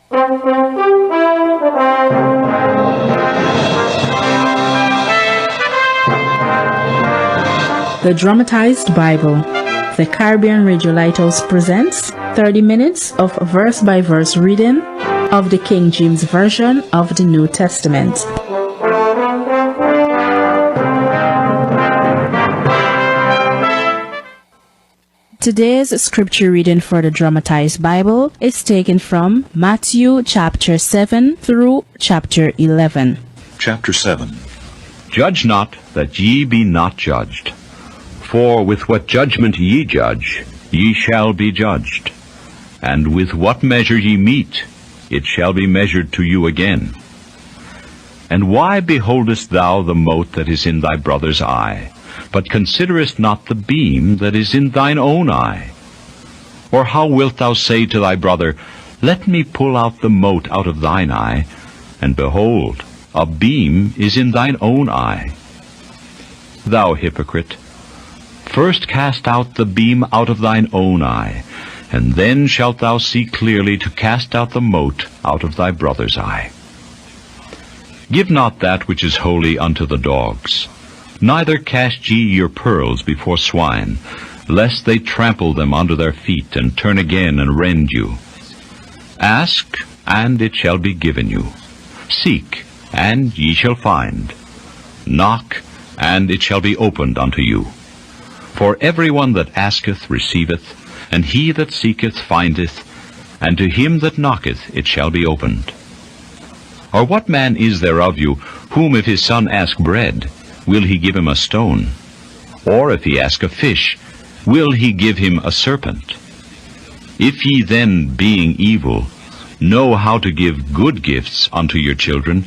The Dramatized Bible. The Caribbean Radio Lighthouse presents 30 minutes of verse-by-verse reading of the King James Version of the New Testament. Today's scripture reading for the Dramatized Bible is taken from Matthew chapter 7 through chapter 11. Chapter 7. Judge not, that ye be not judged. For with what judgment ye judge, ye shall be judged. And with what measure ye mete, it shall be measured to you again. And why beholdest thou the mote that is in thy brother's eye, but considerest not the beam that is in thine own eye? Or how wilt thou say to thy brother, Let me pull out the mote out of thine eye, and behold, a beam is in thine own eye? Thou hypocrite, first cast out the beam out of thine own eye, and then shalt thou see clearly to cast out the mote out of thy brother's eye. Give not that which is holy unto the dogs, neither cast ye your pearls before swine, lest they trample them under their feet, and turn again and rend you. Ask, and it shall be given you. Seek, and ye shall find. Knock, and it shall be opened unto you. For every one that asketh receiveth, and he that seeketh findeth, and to him that knocketh it shall be opened. Or what man is there of you, whom if his son ask bread, will he give him a stone? Or if he ask a fish, will he give him a serpent? If ye then, being evil, know how to give good gifts unto your children,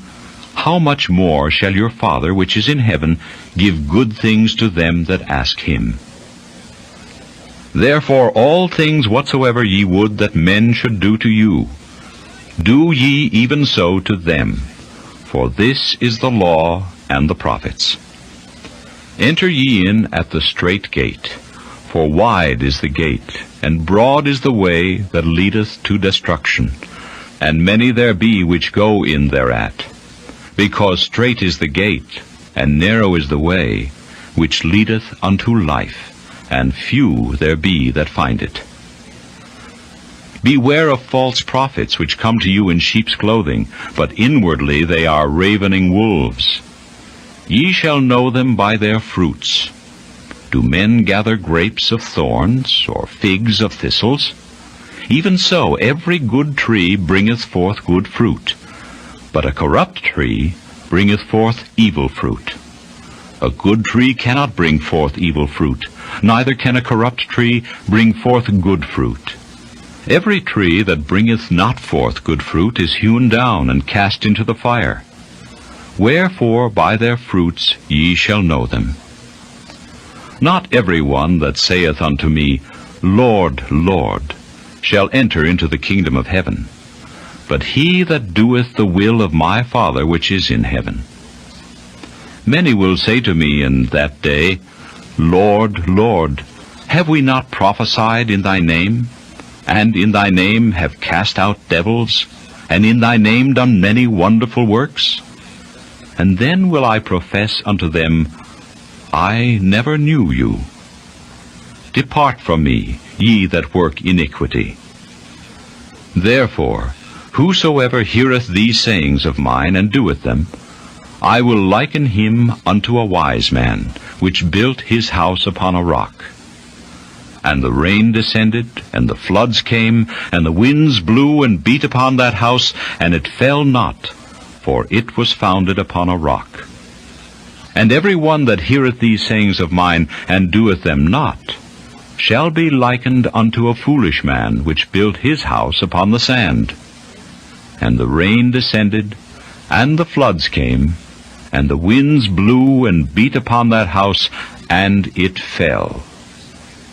how much more shall your Father which is in heaven give good things to them that ask him? Therefore all things whatsoever ye would that men should do to you, do ye even so to them. For this is the law and the prophets. Enter ye in at the strait gate, for wide is the gate, and broad is the way that leadeth to destruction, and many there be which go in thereat. Because strait is the gate, and narrow is the way, which leadeth unto life, and few there be that find it. Beware of false prophets, which come to you in sheep's clothing, but inwardly they are ravening wolves. Ye shall know them by their fruits. Do men gather grapes of thorns, or figs of thistles? Even so every good tree bringeth forth good fruit, but a corrupt tree bringeth forth evil fruit. A good tree cannot bring forth evil fruit, neither can a corrupt tree bring forth good fruit. Every tree that bringeth not forth good fruit is hewn down and cast into the fire. Wherefore by their fruits ye shall know them. Not every one that saith unto me, Lord, Lord, shall enter into the kingdom of heaven, but he that doeth the will of my Father which is in heaven. Many will say to me in that day, Lord, Lord, have we not prophesied in thy name? And in thy name have cast out devils? And in thy name done many wonderful works? And then will I profess unto them, I never knew you. Depart from me, ye that work iniquity. Therefore, whosoever heareth these sayings of mine, and doeth them, I will liken him unto a wise man, which built his house upon a rock. And the rain descended, and the floods came, and the winds blew and beat upon that house, and it fell not, for it was founded upon a rock. And every one that heareth these sayings of mine, and doeth them not, shall be likened unto a foolish man, which built his house upon the sand. And the rain descended, and the floods came, and the winds blew and beat upon that house, and it fell.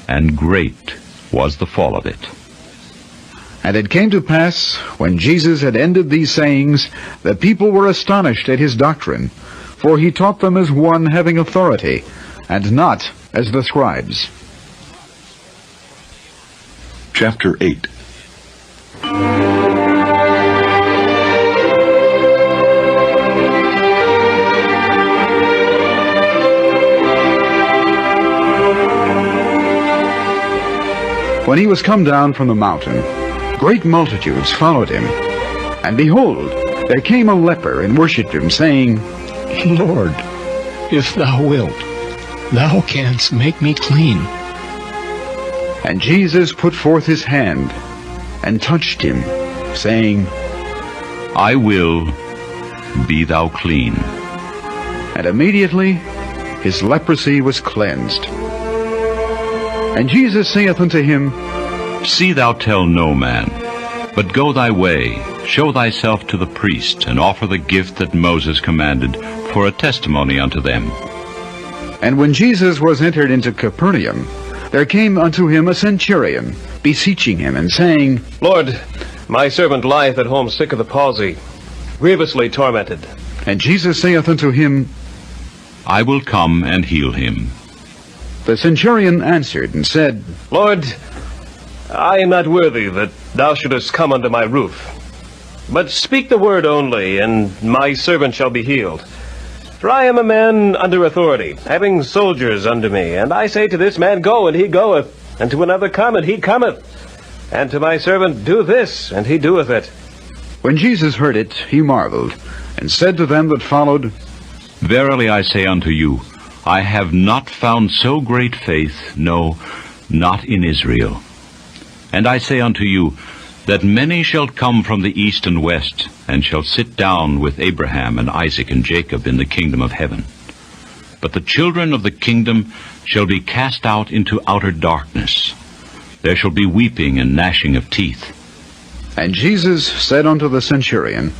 And great was the fall of it. And it came to pass, when Jesus had ended these sayings, that people were astonished at his doctrine, for he taught them as one having authority, and not as the scribes. Chapter 8. when he was come down from the mountain, great multitudes followed him. And behold, there came a leper and worshipped him, saying, Lord, if thou wilt, thou canst make me clean. And Jesus put forth his hand and touched him, saying, I will, be thou clean. And immediately his leprosy was cleansed. And Jesus saith unto him, See thou tell no man, but go thy way, show thyself to the priest, and offer the gift that Moses commanded, for a testimony unto them. And when Jesus was entered into Capernaum, there came unto him a centurion, beseeching him, and saying, Lord, my servant lieth at home sick of the palsy, grievously tormented. And Jesus saith unto him, I will come and heal him. The centurion answered and said, Lord, I am not worthy that thou shouldest come under my roof. But speak the word only, and my servant shall be healed. For I am a man under authority, having soldiers under me. And I say to this man, Go, and he goeth, and to another, Come, and he cometh. And to my servant, Do this, and he doeth it. When Jesus heard it, he marveled, and said to them that followed, Verily I say unto you, I have not found so great faith, no, not in Israel. And I say unto you, that many shall come from the east and west, and shall sit down with Abraham and Isaac and Jacob in the kingdom of heaven. But the children of the kingdom shall be cast out into outer darkness. There shall be weeping and gnashing of teeth. And Jesus said unto the centurion,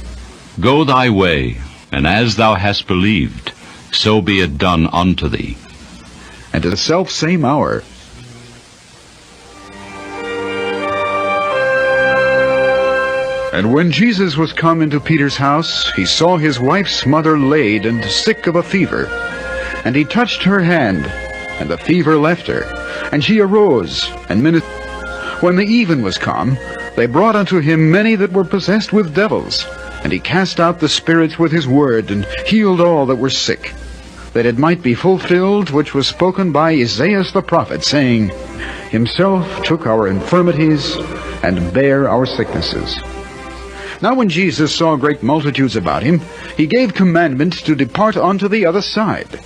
Go thy way, and as thou hast believed, so be it done unto thee. And at the selfsame hour, and when Jesus was come into Peter's house, he saw his wife's mother laid and sick of a fever. And he touched her hand, and the fever left her, and she arose and ministered. When the even was come, they brought unto him many that were possessed with devils, and he cast out the spirits with his word, and healed all that were sick, that it might be fulfilled which was spoken by Isaiah the prophet, saying, Himself took our infirmities, and bare our sicknesses. Now when Jesus saw great multitudes about him, he gave commandment to depart unto the other side.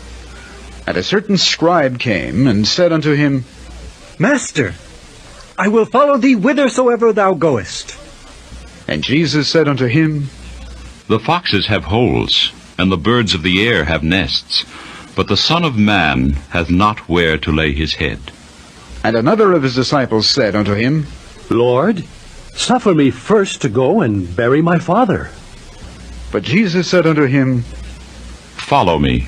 And a certain scribe came, and said unto him, Master, I will follow thee whithersoever thou goest. And Jesus said unto him, The foxes have holes, and the birds of the air have nests, but the Son of Man hath not where to lay his head. And another of his disciples said unto him, Lord, suffer me first to go and bury my father. But Jesus said unto him, Follow me,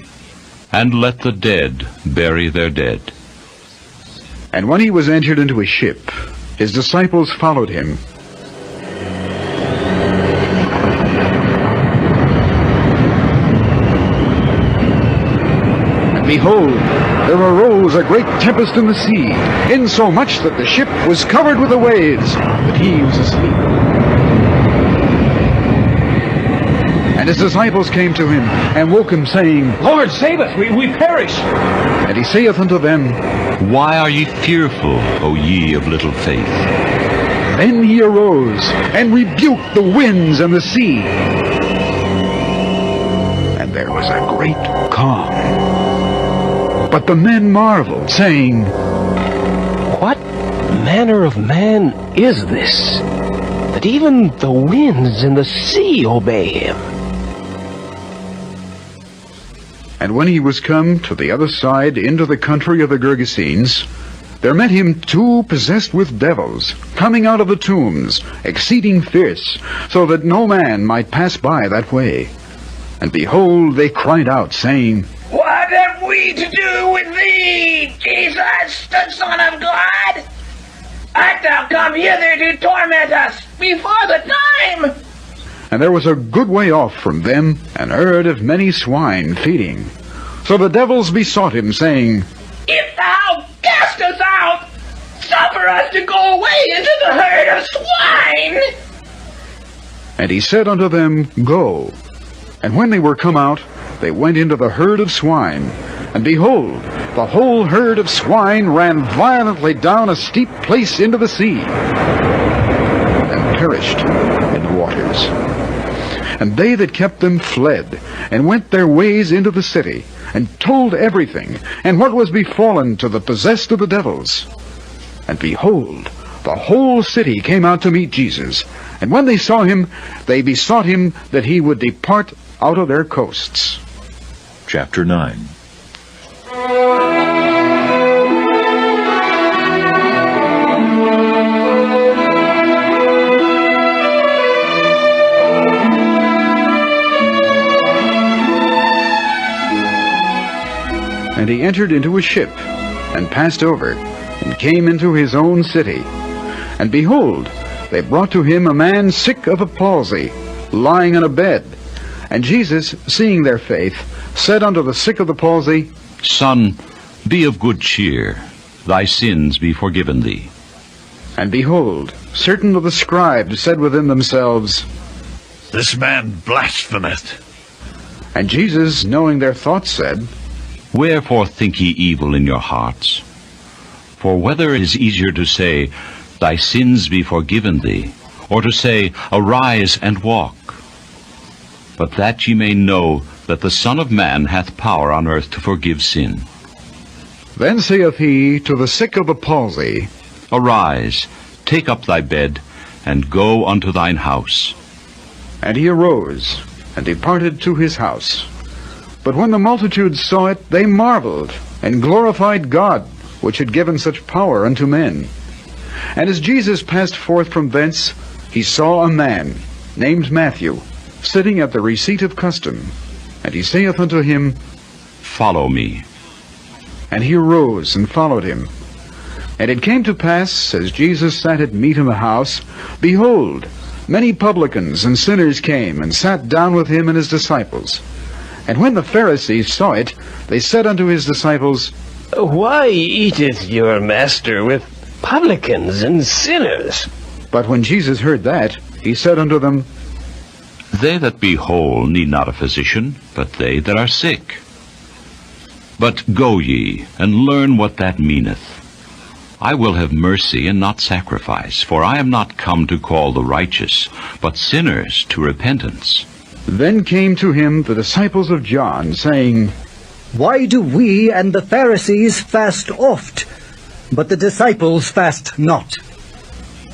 and let the dead bury their dead. And when he was entered into a ship, his disciples followed him. And behold, there arose a great tempest in the sea, insomuch that the ship was covered with the waves, but he was asleep. And his disciples came to him, and woke him, saying, Lord, save us, we perish. And he saith unto them, Why are ye fearful, O ye of little faith? Then he arose, and rebuked the winds and the sea. And there was a great calm. But the men marveled, saying, What manner of man is this, that even the winds and the sea obey him? And when he was come to the other side into the country of the Gergesenes, there met him two possessed with devils, coming out of the tombs, exceeding fierce, so that no man might pass by that way. And behold, they cried out, saying, What have we to do with thee, Jesus, the Son of God? Art thou come hither to torment us before the time? And there was a good way off from them an herd of many swine feeding. So the devils besought him, saying, If thou cast us out, suffer us to go away into the herd of swine. And he said unto them, Go. And when they were come out, they went into the herd of swine. And behold, the whole herd of swine ran violently down a steep place into the sea, and perished in the waters. And they that kept them fled, and went their ways into the city, and told everything, and what was befallen to the possessed of the devils. And behold, the whole city came out to meet Jesus, and when they saw him, they besought him that he would depart out of their coasts. Chapter 9. And he entered into a ship, and passed over, and came into his own city. And behold, they brought to him a man sick of a palsy, lying on a bed. And Jesus, seeing their faith, said unto the sick of the palsy, Son, be of good cheer, thy sins be forgiven thee. And behold, certain of the scribes said within themselves, This man blasphemeth. And Jesus, knowing their thoughts, said, Wherefore think ye evil in your hearts? For whether it is easier to say, Thy sins be forgiven thee, or to say, Arise and walk? But that ye may know that the Son of Man hath power on earth to forgive sin. Then saith he to the sick of the palsy, Arise, take up thy bed, and go unto thine house. And he arose, and departed to his house. But when the multitude saw it, they marveled, and glorified God, which had given such power unto men. And as Jesus passed forth from thence, he saw a man, named Matthew, sitting at the receipt of custom. And he saith unto him, Follow me. And he arose and followed him. And it came to pass, as Jesus sat at meat in the house, behold, many publicans and sinners came, and sat down with him and his disciples. And when the Pharisees saw it, they said unto his disciples, Why eateth your master with publicans and sinners? But when Jesus heard that, he said unto them, They that be whole need not a physician, but they that are sick. But go ye, and learn what that meaneth. I will have mercy and not sacrifice, for I am not come to call the righteous, but sinners to repentance. Then came to him the disciples of John, saying, Why do we and the Pharisees fast oft, but the disciples fast not?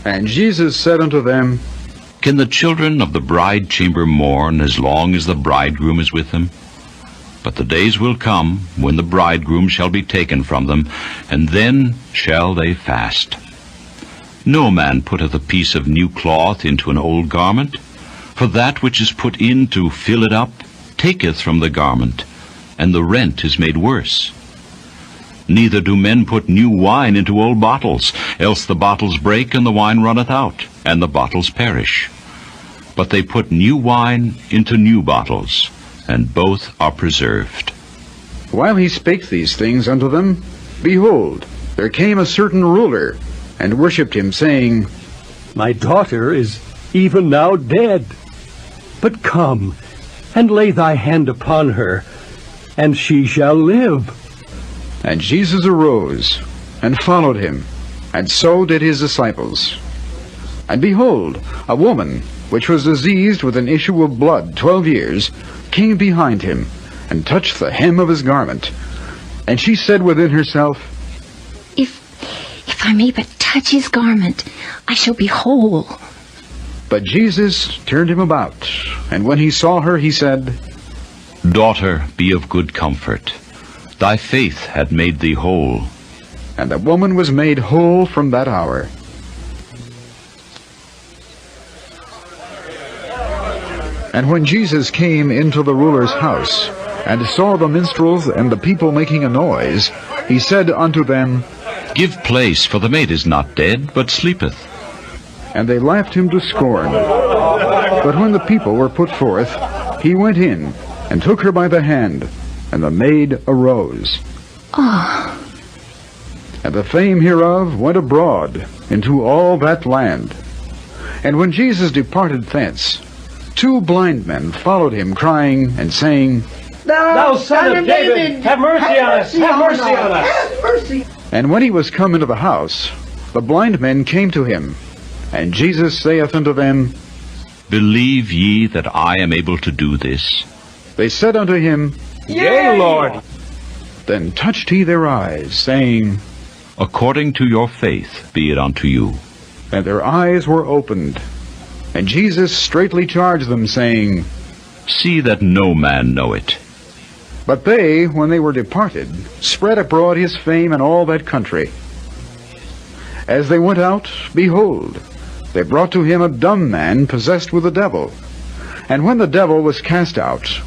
And Jesus said unto them, Can the children of the bride chamber mourn as long as the bridegroom is with them? But the days will come when the bridegroom shall be taken from them, and then shall they fast. No man putteth a piece of new cloth into an old garment, for that which is put in to fill it up taketh from the garment, and the rent is made worse. Neither do men put new wine into old bottles, else the bottles break, and the wine runneth out, and the bottles perish. But they put new wine into new bottles, and both are preserved. While he spake these things unto them, behold, there came a certain ruler, and worshipped him, saying, My daughter is even now dead. But come, and lay thy hand upon her, and she shall live. And Jesus arose, and followed him, and so did his disciples. And behold, a woman, which was diseased with an issue of blood 12 years, came behind him, and touched the hem of his garment. And she said within herself, If I may but touch his garment, I shall be whole. But Jesus turned him about, and when he saw her, he said, Daughter, be of good comfort. Thy faith hath made thee whole. And the woman was made whole from that hour. And when Jesus came into the ruler's house, and saw the minstrels and the people making a noise, he said unto them, Give place, for the maid is not dead, but sleepeth. And they laughed him to scorn. But when the people were put forth, he went in, and took her by the hand, and the maid arose. And the fame hereof went abroad into all that land. And when Jesus departed thence, 2 blind men followed him, crying and saying, Thou son of David, have mercy on us! Have mercy on us! And when he was come into the house, the blind men came to him. And Jesus saith unto them, Believe ye that I am able to do this? They said unto him, Yea, Lord. Then touched he their eyes, saying, According to your faith be it unto you. And their eyes were opened. And Jesus straitly charged them, saying, See that no man know it. But they, when they were departed, spread abroad his fame in all that country. As they went out, behold, they brought to him a dumb man possessed with a devil. And when the devil was cast out,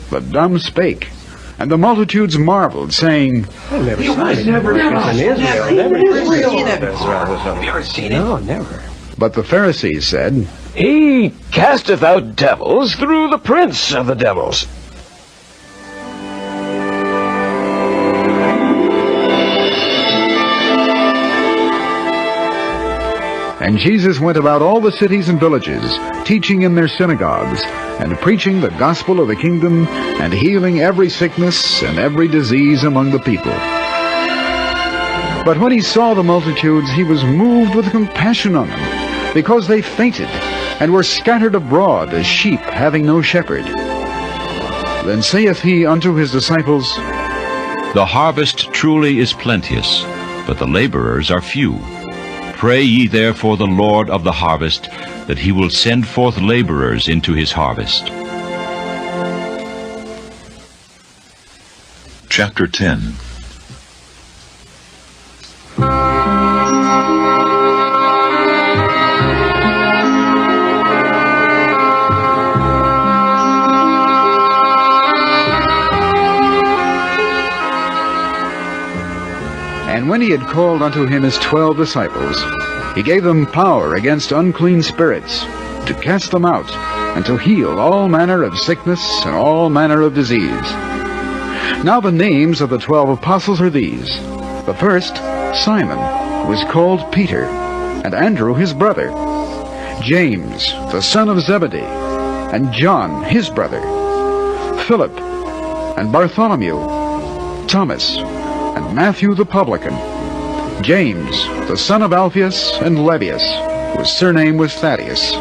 the dumb spake. And the multitudes marveled, saying, Never seen it. No, never. But the Pharisees said, He casteth out devils through the prince of the devils. And Jesus went about all the cities and villages, teaching in their synagogues, and preaching the gospel of the kingdom, and healing every sickness and every disease among the people. But when he saw the multitudes, he was moved with compassion on them, because they fainted, and were scattered abroad as sheep having no shepherd. Then saith he unto his disciples, The harvest truly is plenteous, but the laborers are few. Pray ye therefore the Lord of the harvest, that he will send forth laborers into his harvest. Chapter 10. And when he had called unto him his 12 disciples, he gave them power against unclean spirits, to cast them out, and to heal all manner of sickness and all manner of disease. Now the names of the 12 apostles are these. The first, Simon, who is called Peter, and Andrew his brother, James, the son of Zebedee, and John his brother, Philip, and Bartholomew, Thomas, and Matthew the publican, James, the son of Alphaeus, and Lebbaeus, whose surname was Thaddeus,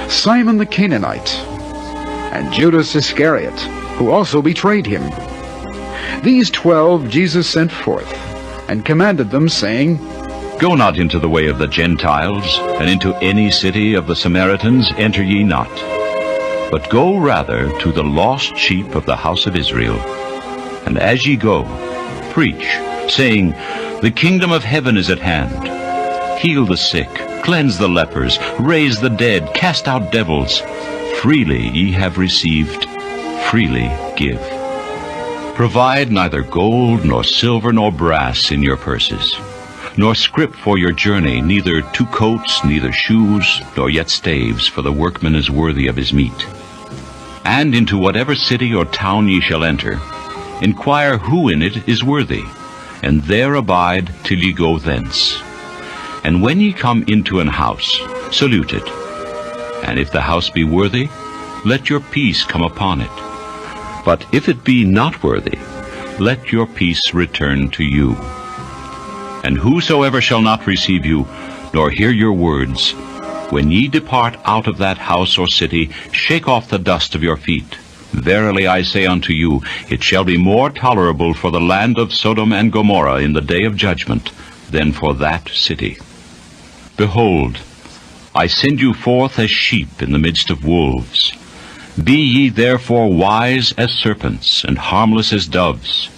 Simon the Canaanite, and Judas Iscariot, who also betrayed him. These 12 Jesus sent forth, and commanded them, saying, Go not into the way of the Gentiles, and into any city of the Samaritans enter ye not, but go rather to the lost sheep of the house of Israel. And as ye go, preach, saying, The kingdom of heaven is at hand. Heal the sick, cleanse the lepers, raise the dead, cast out devils. Freely ye have received, freely give. Provide neither gold, nor silver, nor brass in your purses, nor scrip for your journey, neither 2 coats, neither shoes, nor yet staves, for the workman is worthy of his meat. And into whatever city or town ye shall enter, inquire who in it is worthy, and there abide till ye go thence. And when ye come into an house, salute it. And if the house be worthy, let your peace come upon it. But if it be not worthy, let your peace return to you. And whosoever shall not receive you, nor hear your words, when ye depart out of that house or city, shake off the dust of your feet. Verily I say unto you, it shall be more tolerable for the land of Sodom and Gomorrah in the day of judgment than for that city. Behold, I send you forth as sheep in the midst of wolves. Be ye therefore wise as serpents, and harmless as doves.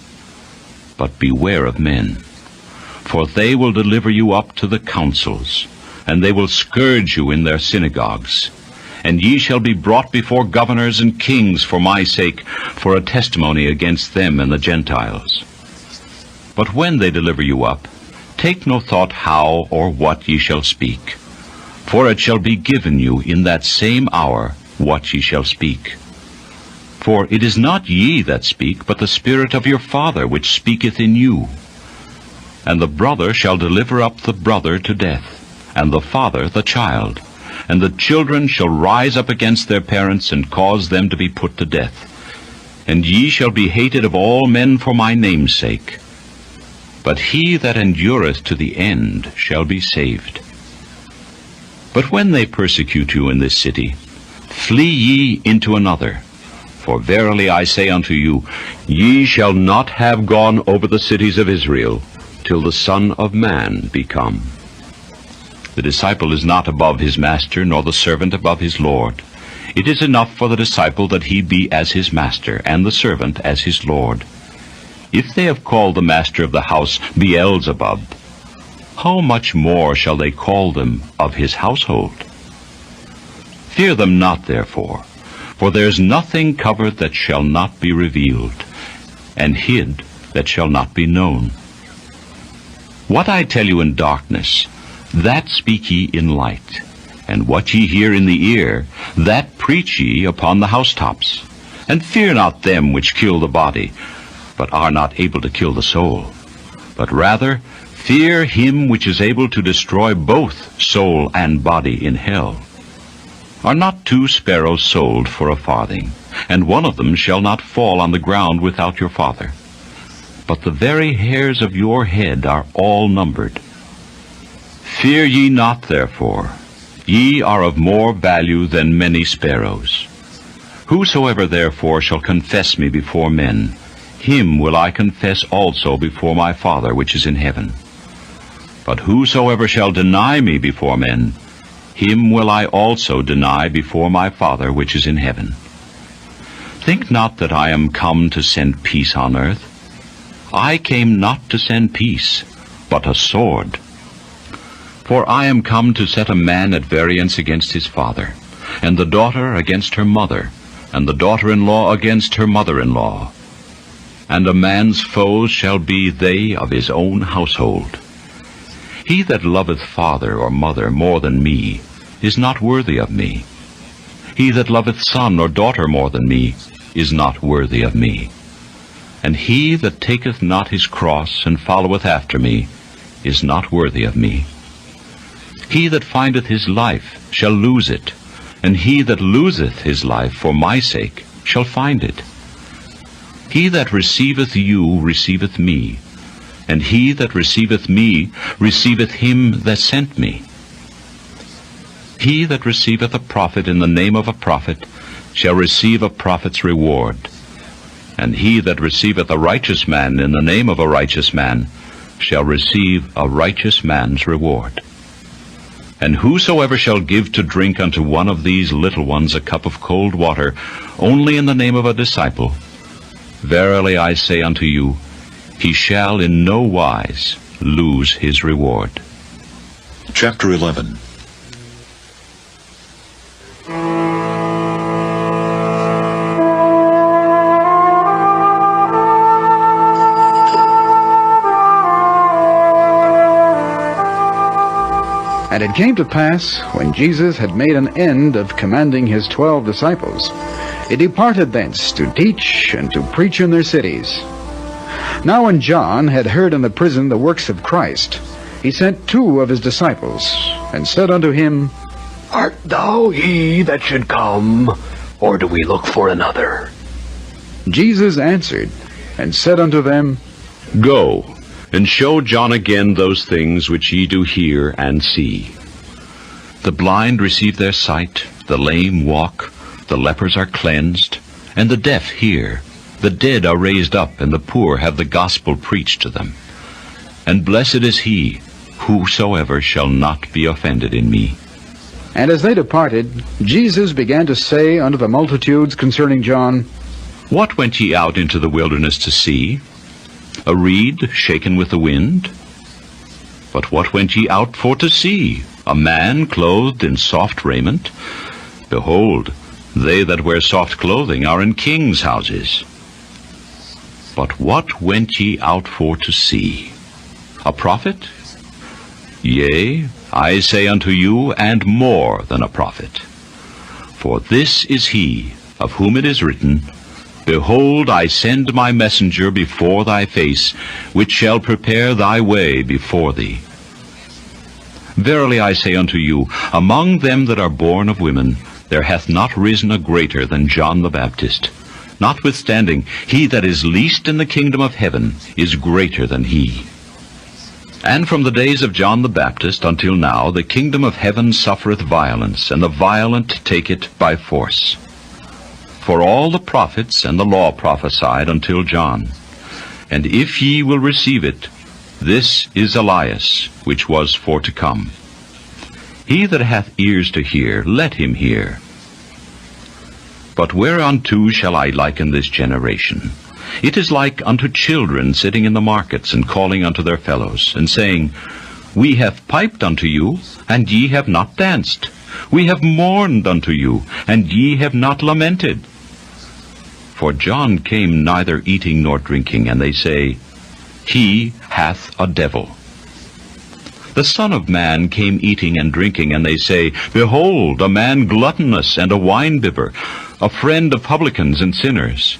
But beware of men, for they will deliver you up to the councils, and they will scourge you in their synagogues. And ye shall be brought before governors and kings for my sake, for a testimony against them and the Gentiles. But when they deliver you up, take no thought how or what ye shall speak. For it shall be given you in that same hour what ye shall speak. For it is not ye that speak, but the Spirit of your Father which speaketh in you. And the brother shall deliver up the brother to death, and the father the child. And the children shall rise up against their parents, and cause them to be put to death. and ye shall be hated of all men for my name's sake. But he that endureth to the end shall be saved. But when they persecute you in this city, flee ye into another. For verily I say unto you, ye shall not have gone over the cities of Israel, till the Son of Man be come. The disciple is not above his master, nor the servant above his Lord. It is enough for the disciple that he be as his master, and the servant as his Lord. If they have called the master of the house Beelzebub, how much more shall they call them of his household? Fear them not, therefore, for there is nothing covered that shall not be revealed, and hid that shall not be known. What I tell you in darkness, that speak ye in light, and what ye hear in the ear, that preach ye upon the housetops. And fear not them which kill the body, but are not able to kill the soul, but rather fear him which is able to destroy both soul and body in hell. Are not 2 sparrows sold for a farthing, and one of them shall not fall on the ground without your Father? But the very hairs of your head are all numbered. Fear ye not, therefore. Ye are of more value than many sparrows. Whosoever therefore shall confess me before men, him will I confess also before my Father which is in heaven. But whosoever shall deny me before men, him will I also deny before my Father which is in heaven. Think not that I am come to send peace on earth. I came not to send peace, but a sword. For I am come to set a man at variance against his father, and the daughter against her mother, and the daughter-in-law against her mother-in-law. And a man's foes shall be they of his own household. He that loveth father or mother more than me is not worthy of me. He that loveth son or daughter more than me is not worthy of me. And he that taketh not his cross and followeth after me is not worthy of me. He that findeth his life shall lose it, and he that loseth his life for my sake shall find it. He that receiveth you receiveth me, and he that receiveth me receiveth him that sent me. He that receiveth a prophet in the name of a prophet shall receive a prophet's reward. And he that receiveth a righteous man in the name of a righteous man shall receive a righteous man's reward. And whosoever shall give to drink unto one of these little ones a cup of cold water, only in the name of a disciple, verily I say unto you, he shall in no wise lose his reward. Chapter 11. And it came to pass, when Jesus had made an end of commanding his 12 disciples, he departed thence to teach and to preach in their cities. Now when John had heard in the prison the works of Christ, he sent 2 of his disciples, and said unto him, Art thou he that should come, or do we look for another? Jesus answered, and said unto them, Go, and show John again those things which ye do hear and see. The blind receive their sight, the lame walk, the lepers are cleansed, and the deaf hear. The dead are raised up, and the poor have the gospel preached to them. And blessed is he, whosoever shall not be offended in me. And as they departed, Jesus began to say unto the multitudes concerning John, What went ye out into the wilderness to see? A reed shaken with the wind? But what went ye out for to see? A man clothed in soft raiment? Behold, they that wear soft clothing are in kings' houses. But what went ye out for to see? A prophet? Yea, I say unto you, and more than a prophet. For this is he, of whom it is written, Behold, I send my messenger before thy face, which shall prepare thy way before thee. Verily I say unto you, among them that are born of women, there hath not risen a greater than John the Baptist. Notwithstanding, he that is least in the kingdom of heaven is greater than he. And from the days of John the Baptist until now, the kingdom of heaven suffereth violence, and the violent take it by force. For all the prophets and the law prophesied until John. And if ye will receive it, this is Elias, which was for to come. He that hath ears to hear, let him hear. But whereunto shall I liken this generation? It is like unto children sitting in the markets, and calling unto their fellows, and saying, We have piped unto you, and ye have not danced. We have mourned unto you, and ye have not lamented. For John came neither eating nor drinking, and they say, He hath a devil. The Son of Man came eating and drinking, and they say, Behold, a man gluttonous and a winebibber, a friend of publicans and sinners.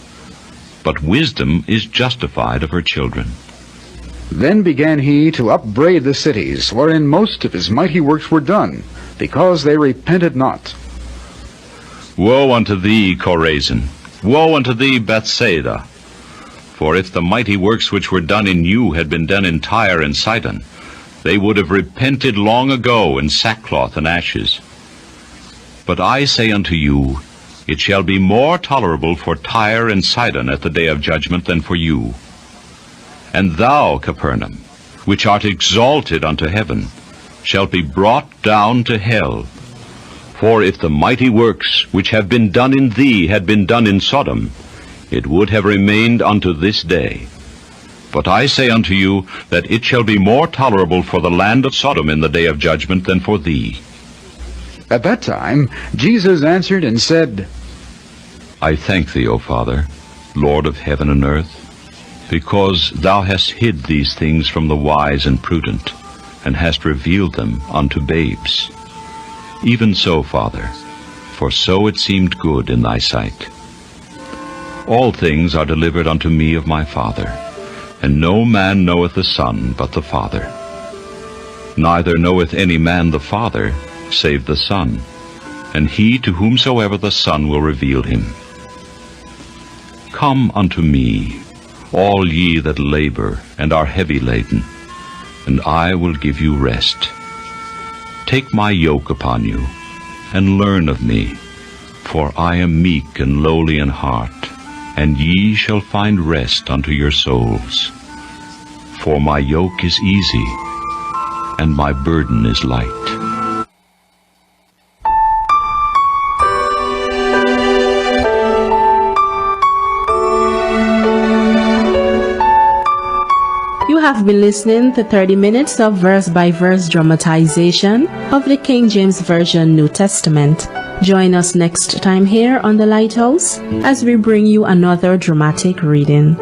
But wisdom is justified of her children. Then began he to upbraid the cities, wherein most of his mighty works were done, because they repented not. Woe unto thee, Chorazin! Woe unto thee, Bethsaida! For if the mighty works which were done in you had been done in Tyre and Sidon, they would have repented long ago in sackcloth and ashes. But I say unto you, it shall be more tolerable for Tyre and Sidon at the day of judgment than for you. And thou, Capernaum, which art exalted unto heaven, shalt be brought down to hell. For if the mighty works which have been done in thee had been done in Sodom, it would have remained unto this day. But I say unto you, that it shall be more tolerable for the land of Sodom in the day of judgment than for thee. At that time Jesus answered and said, I thank thee, O Father, Lord of heaven and earth, because thou hast hid these things from the wise and prudent, and hast revealed them unto babes. Even so, Father, for so it seemed good in thy sight. All things are delivered unto me of my Father, and no man knoweth the Son but the Father. Neither knoweth any man the Father, save the Son, and he to whomsoever the Son will reveal him. Come unto me, all ye that labor and are heavy laden, and I will give you rest. Take my yoke upon you, and learn of me, for I am meek and lowly in heart, and ye shall find rest unto your souls. For my yoke is easy, and my burden is light. You have been listening to 30 minutes of verse-by-verse dramatization of the King James Version New Testament. Join us next time here on the Lighthouse as we bring you another dramatic reading.